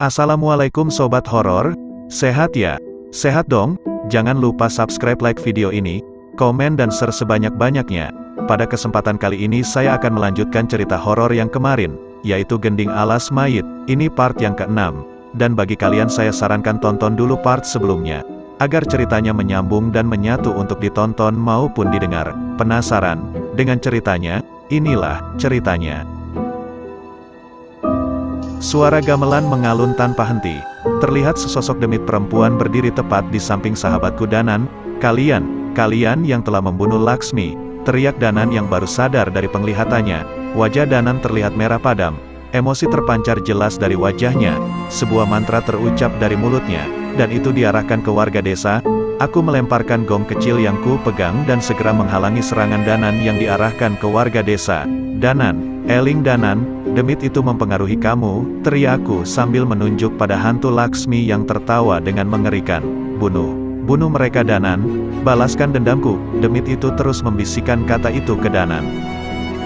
Assalamualaikum Sobat Horor, sehat ya? Sehat dong? Jangan lupa subscribe, like video ini, komen dan share sebanyak-banyaknya. Pada kesempatan kali ini saya akan melanjutkan cerita horor yang kemarin, yaitu Gending Alas Mayit. Ini part yang ke-6, dan bagi kalian saya sarankan tonton dulu part sebelumnya, agar ceritanya menyambung dan menyatu untuk ditonton maupun didengar. Penasaran dengan ceritanya? Inilah ceritanya. Suara gamelan mengalun tanpa henti. Terlihat sesosok demit perempuan berdiri tepat di samping sahabatku Danan. Kalian yang telah membunuh Laksmi, teriak Danan yang baru sadar dari penglihatannya. Wajah Danan terlihat merah padam. Emosi terpancar jelas dari wajahnya. Sebuah mantra terucap dari mulutnya, dan itu diarahkan ke warga desa. Aku melemparkan gong kecil yang ku pegang dan segera menghalangi serangan Danan yang diarahkan ke warga desa. Danan, eling Danan, demit itu mempengaruhi kamu, teriakku sambil menunjuk pada hantu Laksmi yang tertawa dengan mengerikan. Bunuh mereka Danan, balaskan dendamku. Demit itu terus membisikkan kata itu ke Danan.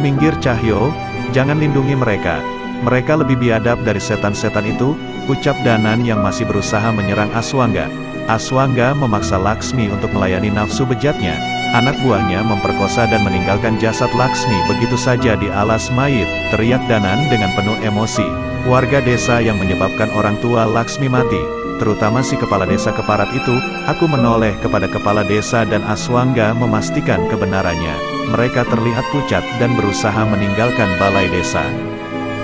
Minggir Cahyo, jangan lindungi mereka. Mereka lebih biadab dari setan-setan itu, ucap Danan yang masih berusaha menyerang Aswangga. Aswangga memaksa Laksmi untuk melayani nafsu bejatnya. Anak buahnya memperkosa dan meninggalkan jasad Laksmi begitu saja di alas mayit, teriak Danan dengan penuh emosi. Warga desa yang menyebabkan orang tua Laksmi mati, terutama si kepala desa keparat itu. Aku menoleh kepada kepala desa dan Aswangga memastikan kebenarannya. Mereka terlihat pucat dan berusaha meninggalkan balai desa.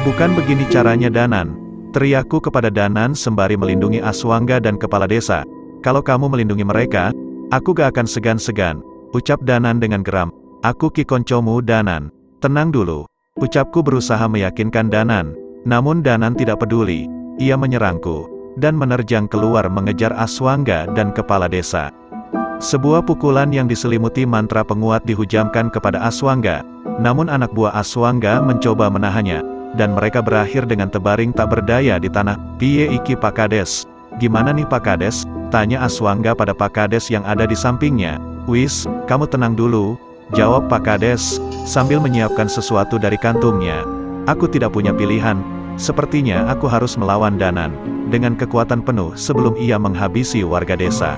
Bukan begini caranya Danan, teriakku kepada Danan sembari melindungi Aswangga dan kepala desa. Kalau kamu melindungi mereka, aku gak akan segan-segan, ucap Danan dengan geram. Aku Ki Koncomu Danan. Tenang dulu, ucapku berusaha meyakinkan Danan. Namun Danan tidak peduli. Ia menyerangku dan menerjang keluar mengejar Aswangga dan kepala desa. Sebuah pukulan yang diselimuti mantra penguat dihujamkan kepada Aswangga. Namun anak buah Aswangga mencoba menahannya, dan mereka berakhir dengan terbaring tak berdaya di tanah. Piye iki Pak Kades? Gimana nih Pak Kades? Tanya Aswangga pada Pak Kades yang ada di sampingnya. Wis, kamu tenang dulu, jawab Pak Kades, sambil menyiapkan sesuatu dari kantungnya. Aku tidak punya pilihan, sepertinya aku harus melawan Danan, dengan kekuatan penuh sebelum ia menghabisi warga desa.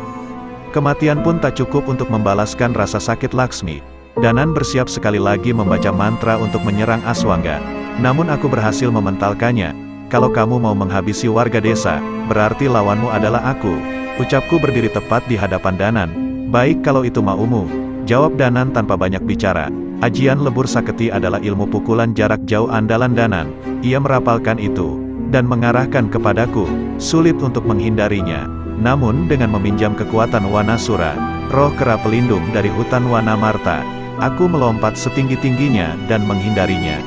Kematian pun tak cukup untuk membalaskan rasa sakit Laksmi. Danan bersiap sekali lagi membaca mantra untuk menyerang Aswangga. Namun aku berhasil mementalkannya. Kalau kamu mau menghabisi warga desa, berarti lawanmu adalah aku. Ucapku berdiri tepat di hadapan Danan. Baik kalau itu maumu, jawab Danan tanpa banyak bicara. Ajian lebur saketi adalah ilmu pukulan jarak jauh andalan Danan. Ia merapalkan itu, dan mengarahkan kepadaku. Sulit untuk menghindarinya. Namun dengan meminjam kekuatan Wanasura, roh kera pelindung dari hutan Wanamarta, aku melompat setinggi-tingginya dan menghindarinya.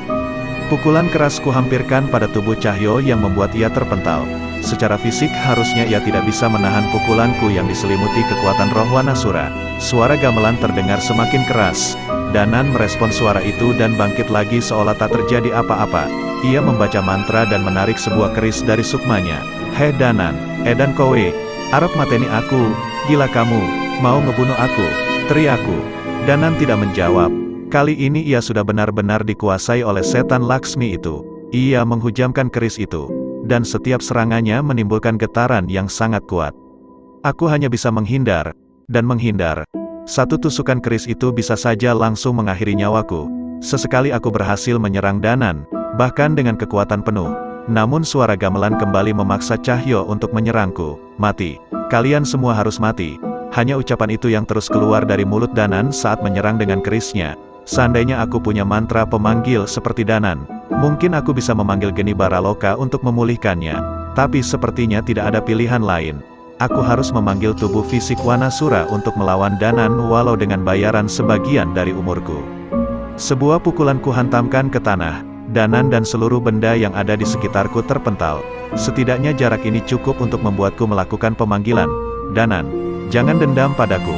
Pukulan keras kuhampirkan pada tubuh Cahyo yang membuat ia terpental. Secara fisik harusnya ia tidak bisa menahan pukulanku yang diselimuti kekuatan roh Wanasura. Suara gamelan terdengar semakin keras. Danan merespon suara itu dan bangkit lagi seolah tak terjadi apa-apa. Ia membaca mantra dan menarik sebuah keris dari sukmanya. Hei Danan, edan kowe, arep mateni aku, gila kamu, mau ngebunuh aku, teriakku. Danan tidak menjawab. Kali ini ia sudah benar-benar dikuasai oleh setan Laksmi itu. Ia menghujamkan keris itu, dan setiap serangannya menimbulkan getaran yang sangat kuat. Aku hanya bisa menghindar, dan menghindar. Satu tusukan keris itu bisa saja langsung mengakhiri nyawaku. Sesekali aku berhasil menyerang Danan, bahkan dengan kekuatan penuh. Namun suara gamelan kembali memaksa Cahyo untuk menyerangku. Mati. Kalian semua harus mati. Hanya ucapan itu yang terus keluar dari mulut Danan saat menyerang dengan kerisnya. Seandainya aku punya mantra pemanggil seperti Danan, mungkin aku bisa memanggil Geni Baraloka untuk memulihkannya. Tapi sepertinya tidak ada pilihan lain. Aku harus memanggil tubuh fisik Wanasura untuk melawan Danan walau dengan bayaran sebagian dari umurku. Sebuah pukulan kuhantamkan ke tanah. Danan dan seluruh benda yang ada di sekitarku terpental. Setidaknya jarak ini cukup untuk membuatku melakukan pemanggilan. Danan, jangan dendam padaku.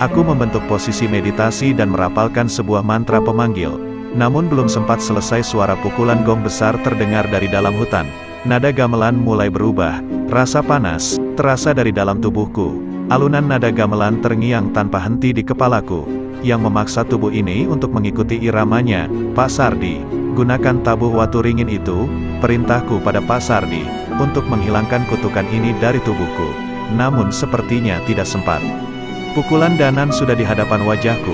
Aku membentuk posisi meditasi dan merapalkan sebuah mantra pemanggil. Namun belum sempat selesai suara pukulan gong besar terdengar dari dalam hutan. Nada gamelan mulai berubah. Rasa panas terasa dari dalam tubuhku. Alunan nada gamelan terngiang tanpa henti di kepalaku, yang memaksa tubuh ini untuk mengikuti iramanya. Pak Sardi, gunakan tabuh watu ringin itu, perintahku pada Pak Sardi, untuk menghilangkan kutukan ini dari tubuhku. Namun sepertinya tidak sempat. Pukulan Danan sudah di hadapan wajahku,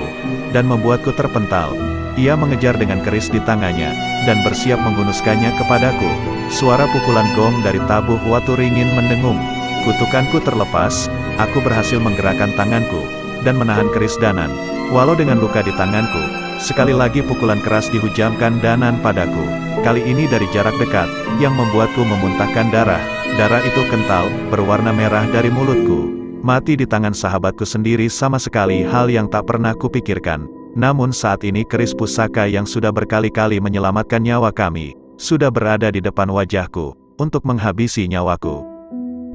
dan membuatku terpental. Ia mengejar dengan keris di tangannya, dan bersiap menghunuskannya kepadaku. Suara pukulan gong dari tabuh watu ringin mendengung. Kutukanku terlepas, aku berhasil menggerakkan tanganku, dan menahan keris Danan. Walau dengan luka di tanganku, sekali lagi pukulan keras dihujamkan Danan padaku. Kali ini dari jarak dekat, yang membuatku memuntahkan darah. Darah itu kental, berwarna merah dari mulutku. Mati di tangan sahabatku sendiri sama sekali hal yang tak pernah kupikirkan. Namun saat ini keris pusaka yang sudah berkali-kali menyelamatkan nyawa kami, sudah berada di depan wajahku, untuk menghabisi nyawaku.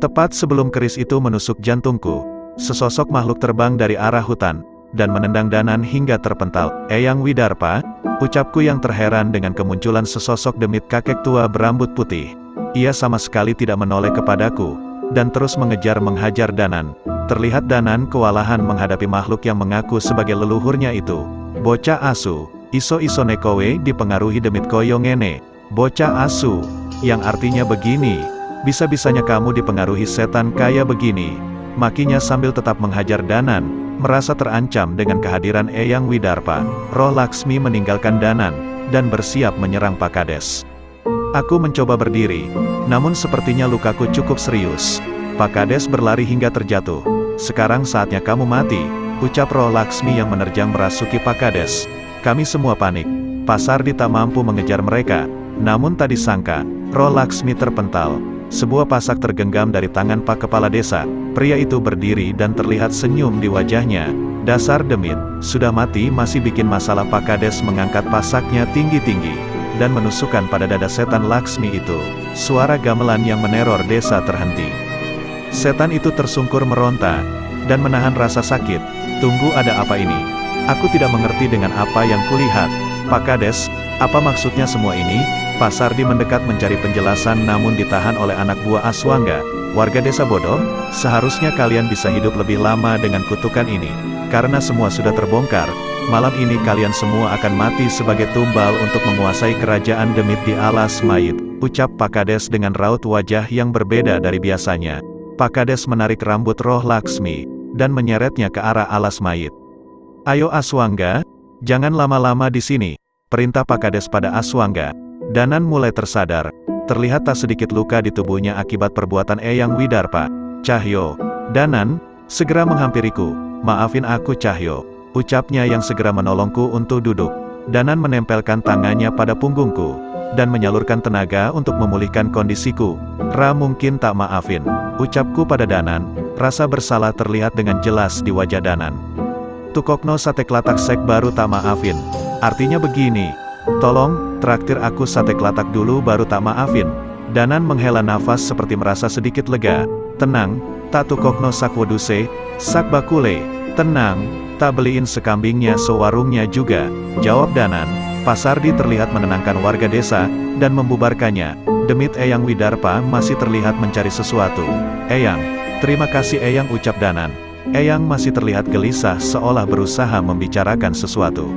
Tepat sebelum keris itu menusuk jantungku, sesosok makhluk terbang dari arah hutan, dan menendang Danan hingga terpental. Eyang Widarpa, ucapku yang terheran dengan kemunculan sesosok demit kakek tua berambut putih. Ia sama sekali tidak menoleh kepadaku, dan terus mengejar menghajar Danan. Terlihat Danan kewalahan menghadapi makhluk yang mengaku sebagai leluhurnya itu. Bocah asu, iso-iso nekowe dipengaruhi demit koyongene. Bocah asu, yang artinya begini, bisa-bisanya kamu dipengaruhi setan kaya begini. Makinya sambil tetap menghajar Danan, merasa terancam dengan kehadiran Eyang Widarpa. Roh Laksmi meninggalkan Danan, dan bersiap menyerang Pak Kades. Aku mencoba berdiri, namun sepertinya lukaku cukup serius. Pak Kades berlari hingga terjatuh. Sekarang saatnya kamu mati, ucap Roh Laksmi yang menerjang merasuki Pak Kades. Kami semua panik. Pak Sardi tak mampu mengejar mereka, namun tak disangka, Roh Laksmi terpental. Sebuah pasak tergenggam dari tangan Pak Kepala Desa. Pria itu berdiri dan terlihat senyum di wajahnya. Dasar demit, sudah mati masih bikin masalah. Pak Kades mengangkat pasaknya tinggi-tinggi, dan menusukkan pada dada setan Laksmi itu. Suara gamelan yang meneror desa terhenti. Setan itu tersungkur meronta, dan menahan rasa sakit. Tunggu, ada apa ini? Aku tidak mengerti dengan apa yang kulihat. Pak Kades, apa maksudnya semua ini? Pak Sardi mendekat mencari penjelasan namun ditahan oleh anak buah Aswangga. Warga desa bodoh, seharusnya kalian bisa hidup lebih lama dengan kutukan ini. Karena semua sudah terbongkar, malam ini kalian semua akan mati sebagai tumbal untuk menguasai kerajaan demit di alas mayit, ucap Pak Kades dengan raut wajah yang berbeda dari biasanya. Pak Kades menarik rambut Roh Laksmi, dan menyeretnya ke arah alas mayit. Ayo Aswangga, jangan lama-lama di sini, perintah Pak Kades pada Aswangga. Danan mulai tersadar, terlihat tak sedikit luka di tubuhnya akibat perbuatan Eyang Widarpa. Cahyo, Danan, segera menghampiriku, maafin aku Cahyo, ucapnya yang segera menolongku untuk duduk. Danan menempelkan tangannya pada punggungku, dan menyalurkan tenaga untuk memulihkan kondisiku. Ra mungkin tak maafin, ucapku pada Danan, rasa bersalah terlihat dengan jelas di wajah Danan. Tukokno sate klatak sek baru tak maafin, artinya begini. Tolong, traktir aku sate klatak dulu baru tak maafin. Danan menghela nafas seperti merasa sedikit lega. Tenang, tak tukokno sak weduse, sak bakule. Tenang, tak beliin sekambingnya sewarungnya juga, jawab Danan. Pak Sardi terlihat menenangkan warga desa, dan membubarkannya. Demit Eyang Widarpa masih terlihat mencari sesuatu. Eyang, terima kasih Eyang, ucap Danan. Eyang masih terlihat gelisah seolah berusaha membicarakan sesuatu.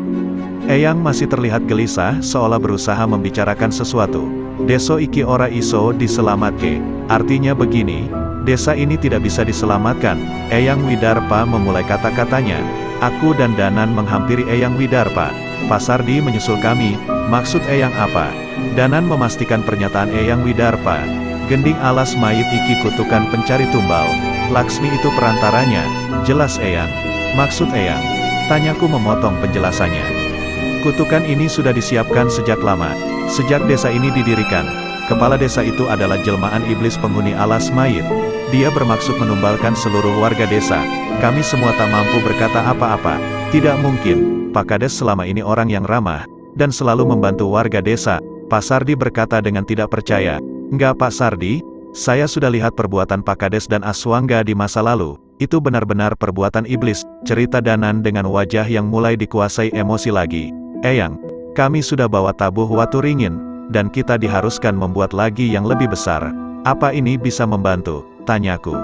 Eyang masih terlihat gelisah seolah berusaha membicarakan sesuatu. Deso iki ora iso diselamatke. Artinya begini, desa ini tidak bisa diselamatkan. Eyang Widarpa memulai kata-katanya. Aku dan Danan menghampiri Eyang Widarpa. Pak Sardi menyusul kami, maksud Eyang apa? Danan memastikan pernyataan Eyang Widarpa. Gending alas mayit iki kutukan pencari tumbal. Laksmi itu perantaranya. Jelas Eyang. Maksud Eyang? Tanyaku memotong penjelasannya. Kutukan ini sudah disiapkan sejak lama. Sejak desa ini didirikan, kepala desa itu adalah jelmaan iblis penghuni alas mayit. Dia bermaksud menumbalkan seluruh warga desa. Kami semua tak mampu berkata apa-apa. Tidak mungkin, Pak Kades selama ini orang yang ramah, dan selalu membantu warga desa. Pak Sardi berkata dengan tidak percaya. Enggak Pak Sardi, saya sudah lihat perbuatan Pak Kades dan Aswangga di masa lalu. Itu benar-benar perbuatan iblis, cerita Danan dengan wajah yang mulai dikuasai emosi lagi. Eyang, kami sudah bawa tabuh watu ringin, dan kita diharuskan membuat lagi yang lebih besar. Apa ini bisa membantu? Tanyaku.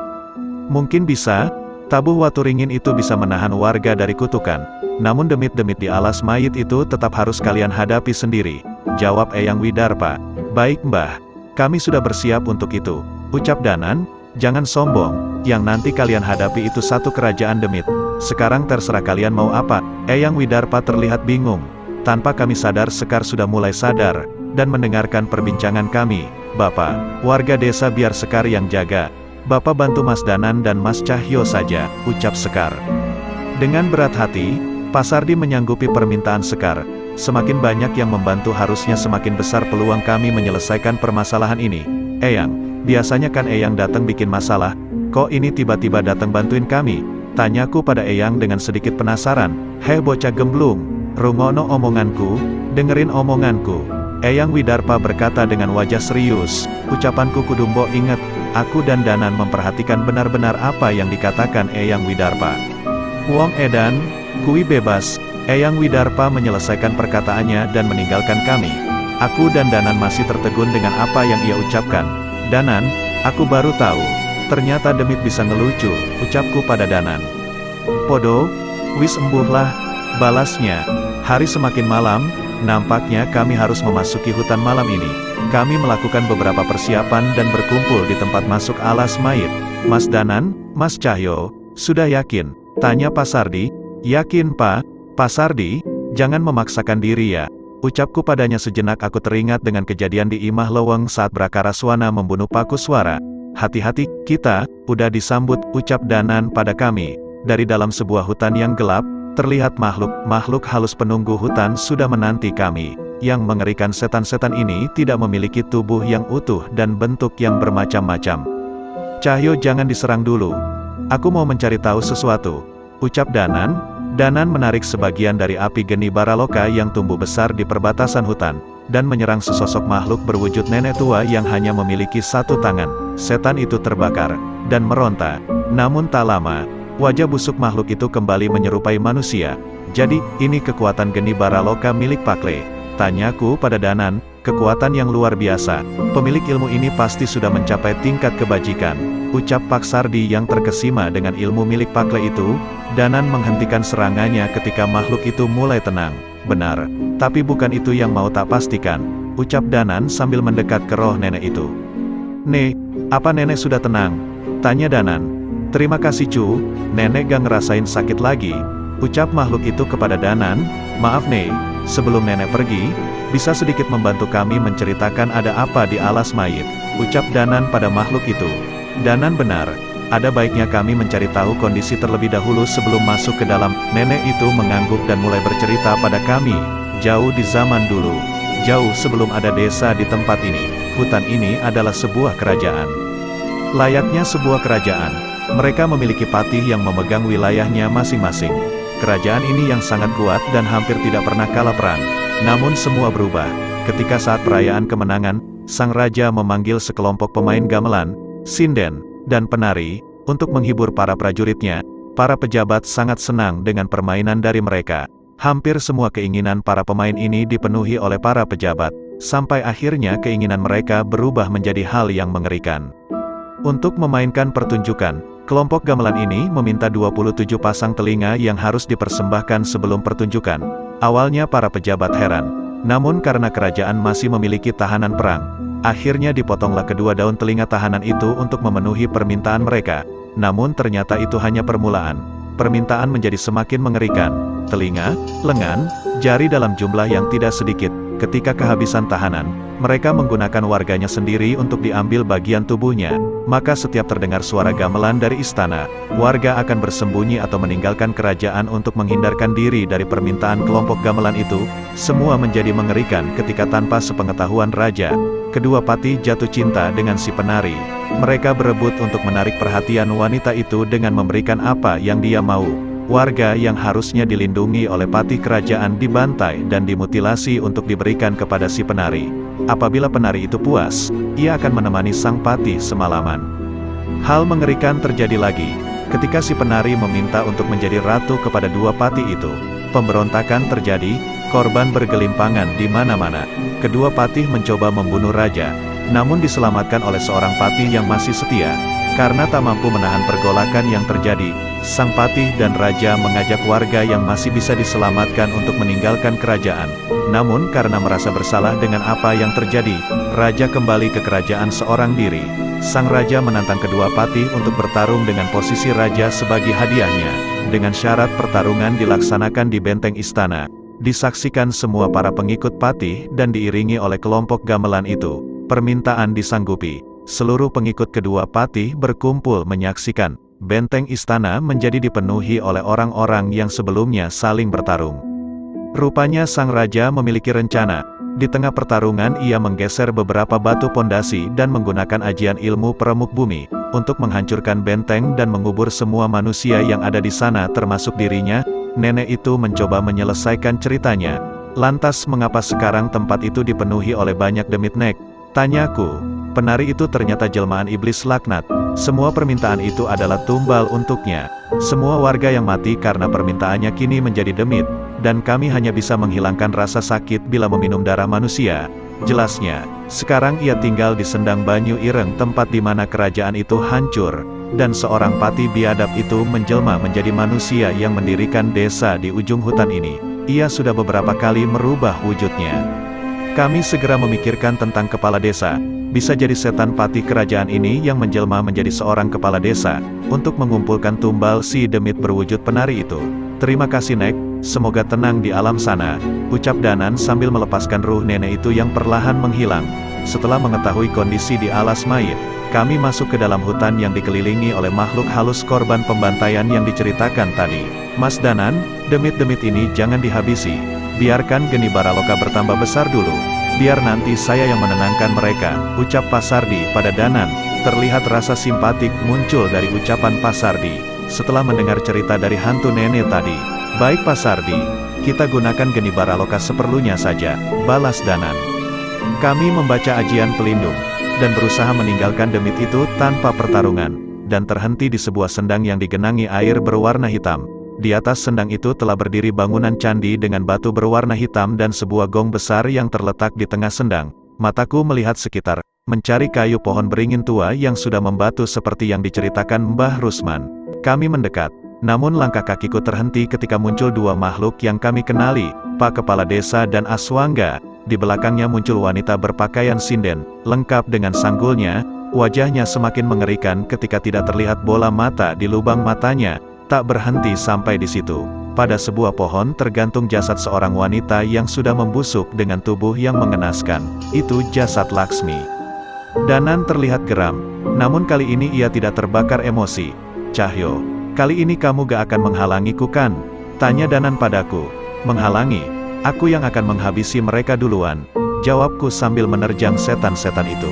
Mungkin bisa, tabuh watu ringin itu bisa menahan warga dari kutukan. Namun demit-demit di alas mayit itu tetap harus kalian hadapi sendiri. jawab Eyang Widarpa. Baik Mbah, kami sudah bersiap untuk itu, ucap Danan. Jangan sombong, yang nanti kalian hadapi itu satu kerajaan demit. Sekarang terserah kalian mau apa. Eyang Widarpa terlihat bingung. Tanpa kami sadar Sekar sudah mulai sadar, dan mendengarkan perbincangan kami. Bapak, warga desa biar Sekar yang jaga. Bapak bantu Mas Danan dan Mas Cahyo saja, ucap Sekar. Dengan berat hati, Pasardi menyanggupi permintaan Sekar. Semakin banyak yang membantu harusnya semakin besar peluang kami menyelesaikan permasalahan ini. Eyang, biasanya kan Eyang datang bikin masalah, kok ini tiba-tiba datang bantuin kami? Tanyaku pada Eyang dengan sedikit penasaran. Hei bocah gemblung, rungono omonganku, dengerin omonganku. Eyang Widarpa berkata dengan wajah serius, ucapanku Kudumbo ingat, aku dan Danan memperhatikan benar-benar apa yang dikatakan Eyang Widarpa. Wong edan, kui bebas. Eyang Widarpa menyelesaikan perkataannya dan meninggalkan kami. Aku dan Danan masih tertegun dengan apa yang ia ucapkan. Danan, aku baru tahu, ternyata demit bisa ngelucu, ucapku pada Danan. Podo, wis embuhlah, balasnya. Hari semakin malam, nampaknya kami harus memasuki hutan malam ini. Kami melakukan beberapa persiapan dan berkumpul di tempat masuk alas mayit. Mas Danan, Mas Cahyo, sudah yakin? Tanya Pasardi. Yakin Pak. Pasardi, jangan memaksakan diri ya. Ucapku padanya sejenak. Aku teringat dengan kejadian di Imah Leweng saat Brakaraswana membunuh Pakuswara. Hati-hati, kita, udah disambut, ucap Danan pada kami. Dari dalam sebuah hutan yang gelap, terlihat makhluk halus penunggu hutan sudah menanti kami. Yang mengerikan, setan-setan ini tidak memiliki tubuh yang utuh dan bentuk yang bermacam-macam. Cahyo jangan diserang dulu. Aku mau mencari tahu sesuatu, ucap Danan. Danan menarik sebagian dari api geni baraloka yang tumbuh besar di perbatasan hutan, dan menyerang sesosok makhluk berwujud nenek tua yang hanya memiliki satu tangan. Setan itu terbakar, dan meronta. Namun tak lama, wajah busuk makhluk itu kembali menyerupai manusia. Jadi, ini kekuatan geni baraloka milik Pakle. Tanyaku pada Danan, kekuatan yang luar biasa. Pemilik ilmu ini pasti sudah mencapai tingkat kebajikan, ucap Paksardi yang terkesima dengan ilmu milik Pakle itu. Danan menghentikan serangannya ketika makhluk itu mulai tenang. Benar, tapi bukan itu yang mau tak pastikan, ucap Danan sambil mendekat ke roh nenek itu. Apa nenek sudah tenang? Tanya Danan. Terima kasih cu, nenek gak ngerasain sakit lagi, ucap makhluk itu kepada Danan. Maaf sebelum nenek pergi, bisa sedikit membantu kami menceritakan ada apa di alas mayit, ucap Danan pada makhluk itu. Danan benar, ada baiknya kami mencari tahu kondisi terlebih dahulu sebelum masuk ke dalam. Nenek itu mengangguk dan mulai bercerita pada kami. Jauh di zaman dulu, jauh sebelum ada desa di tempat ini, hutan ini adalah sebuah kerajaan. Layaknya sebuah kerajaan, mereka memiliki patih yang memegang wilayahnya masing-masing. Kerajaan ini yang sangat kuat dan hampir tidak pernah kalah perang. Namun semua berubah, ketika saat perayaan kemenangan, sang raja memanggil sekelompok pemain gamelan, sinden, dan penari, untuk menghibur para prajuritnya. Para pejabat sangat senang dengan permainan dari mereka. Hampir semua keinginan para pemain ini dipenuhi oleh para pejabat, sampai akhirnya keinginan mereka berubah menjadi hal yang mengerikan. Untuk memainkan pertunjukan, kelompok gamelan ini meminta 27 pasang telinga yang harus dipersembahkan sebelum pertunjukan. Awalnya para pejabat heran, namun karena kerajaan masih memiliki tahanan perang, akhirnya dipotonglah kedua daun telinga tahanan itu untuk memenuhi permintaan mereka. Namun ternyata itu hanya permulaan. Permintaan menjadi semakin mengerikan. Telinga, lengan, jari dalam jumlah yang tidak sedikit. Ketika kehabisan tahanan, mereka menggunakan warganya sendiri untuk diambil bagian tubuhnya. Maka setiap terdengar suara gamelan dari istana, warga akan bersembunyi atau meninggalkan kerajaan untuk menghindarkan diri dari permintaan kelompok gamelan itu. Semua menjadi mengerikan ketika tanpa sepengetahuan raja, kedua patih jatuh cinta dengan si penari. Mereka berebut untuk menarik perhatian wanita itu dengan memberikan apa yang dia mau. Warga yang harusnya dilindungi oleh patih kerajaan dibantai dan dimutilasi untuk diberikan kepada si penari. Apabila penari itu puas, ia akan menemani sang patih semalaman. Hal mengerikan terjadi lagi, ketika si penari meminta untuk menjadi ratu kepada dua patih itu. Pemberontakan terjadi, korban bergelimpangan di mana-mana. Kedua patih mencoba membunuh raja, namun diselamatkan oleh seorang patih yang masih setia. Karena tak mampu menahan pergolakan yang terjadi, sang patih dan raja mengajak warga yang masih bisa diselamatkan untuk meninggalkan kerajaan. Namun karena merasa bersalah dengan apa yang terjadi, raja kembali ke kerajaan seorang diri. Sang raja menantang kedua patih untuk bertarung dengan posisi raja sebagai hadiahnya. Dengan syarat pertarungan dilaksanakan di benteng istana. Disaksikan semua para pengikut patih dan diiringi oleh kelompok gamelan itu. Permintaan disanggupi. Seluruh pengikut kedua patih berkumpul menyaksikan. Benteng istana menjadi dipenuhi oleh orang-orang yang sebelumnya saling bertarung. Rupanya sang raja memiliki rencana. Di tengah pertarungan ia menggeser beberapa batu pondasi dan menggunakan ajian ilmu peremuk bumi, untuk menghancurkan benteng dan mengubur semua manusia yang ada di sana termasuk dirinya. Nenek itu mencoba menyelesaikan ceritanya. Lantas mengapa sekarang tempat itu dipenuhi oleh banyak demit nek? Tanyaku. Penari itu ternyata jelmaan iblis laknat. Semua permintaan itu adalah tumbal untuknya. Semua warga yang mati karena permintaannya kini menjadi demit, dan kami hanya bisa menghilangkan rasa sakit bila meminum darah manusia. Jelasnya, sekarang ia tinggal di Sendang Banyu Ireng, tempat di mana kerajaan itu hancur, dan seorang patih biadab itu menjelma menjadi manusia yang mendirikan desa di ujung hutan ini. Ia sudah beberapa kali merubah wujudnya. Kami segera memikirkan tentang kepala desa. Bisa jadi setan patih kerajaan ini yang menjelma menjadi seorang kepala desa, untuk mengumpulkan tumbal si demit berwujud penari itu. Terima kasih Nek, semoga tenang di alam sana, ucap Danan sambil melepaskan ruh nenek itu yang perlahan menghilang. Setelah mengetahui kondisi di alas mayit, kami masuk ke dalam hutan yang dikelilingi oleh makhluk halus korban pembantaian yang diceritakan tadi. Mas Danan, demit-demit ini jangan dihabisi, biarkan geni Baraloka bertambah besar dulu. Biar nanti saya yang menenangkan mereka, ucap Pasardi pada Danan. Terlihat rasa simpatik muncul dari ucapan Pasardi, setelah mendengar cerita dari hantu nenek tadi. Baik Pasardi, kita gunakan geni Baraloka seperlunya saja, balas Danan. Kami membaca ajian pelindung, dan berusaha meninggalkan demit itu tanpa pertarungan, dan terhenti di sebuah sendang yang digenangi air berwarna hitam. Di atas sendang itu telah berdiri bangunan candi dengan batu berwarna hitam dan sebuah gong besar yang terletak di tengah sendang. Mataku melihat sekitar, mencari kayu pohon beringin tua yang sudah membatu seperti yang diceritakan Mbah Rusman. Kami mendekat, namun langkah kakiku terhenti ketika muncul dua makhluk yang kami kenali, Pak Kepala Desa dan Aswangga. Di belakangnya muncul wanita berpakaian sinden, lengkap dengan sanggulnya. Wajahnya semakin mengerikan ketika tidak terlihat bola mata di lubang matanya. Tak berhenti sampai di situ. Pada sebuah pohon tergantung jasad seorang wanita yang sudah membusuk dengan tubuh yang mengenaskan. Itu jasad Laksmi. Danan terlihat geram, namun kali ini ia tidak terbakar emosi. Cahyo, kali ini kamu gak akan menghalangiku kan? Tanya Danan padaku. Menghalangi? Aku yang akan menghabisi mereka duluan, jawabku sambil menerjang setan-setan itu.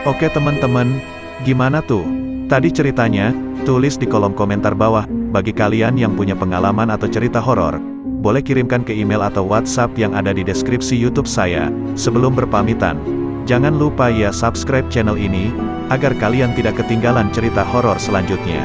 Oke teman-teman, gimana tuh? Tadi ceritanya? Tulis di kolom komentar bawah. Bagi kalian yang punya pengalaman atau cerita horor, boleh kirimkan ke email atau WhatsApp yang ada di deskripsi YouTube saya. Sebelum berpamitan, jangan lupa ya subscribe channel ini, agar kalian tidak ketinggalan cerita horor selanjutnya.